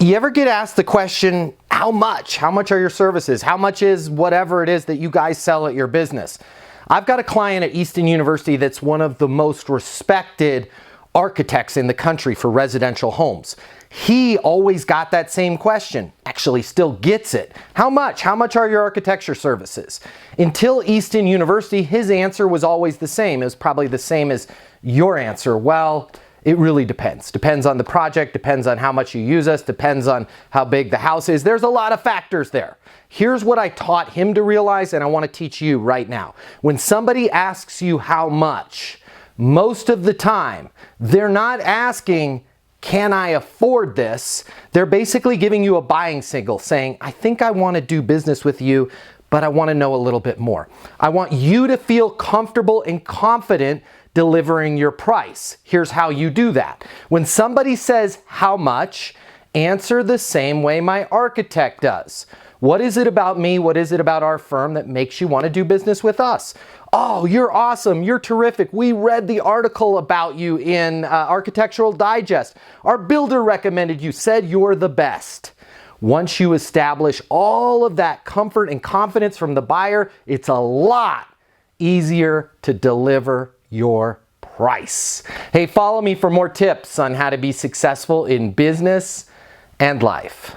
You ever get asked the question, how much? How much are your services? How much is whatever it is that you guys sell at your business? I've got a client at Easton University that's one of the most respected architects in the country for residential homes. He always got that same question, actually still gets it. How much? How much are your architecture services? Until Easton University, his answer was always the same. It was probably the same as your answer. Well, it really depends. Depends on the project, depends on how much you use us, depends on how big the house is. There's a lot of factors there. Here's what I taught him to realize, and I want to teach you right now. When somebody asks you how much, most of the time, they're not asking, can I afford this? They're basically giving you a buying signal saying, I think I want to do business with you, but I want to know a little bit more. I want you to feel comfortable and confident delivering your price. Here's how you do that. When somebody says how much, answer the same way my architect does. What is it about me? What is it about our firm that makes you want to do business with us? Oh, you're awesome. You're terrific. We read the article about you in Architectural Digest. Our builder recommended you, said you're the best. Once you establish all of that comfort and confidence from the buyer, it's a lot easier to deliver your price. Hey, follow me for more tips on how to be successful in business and life.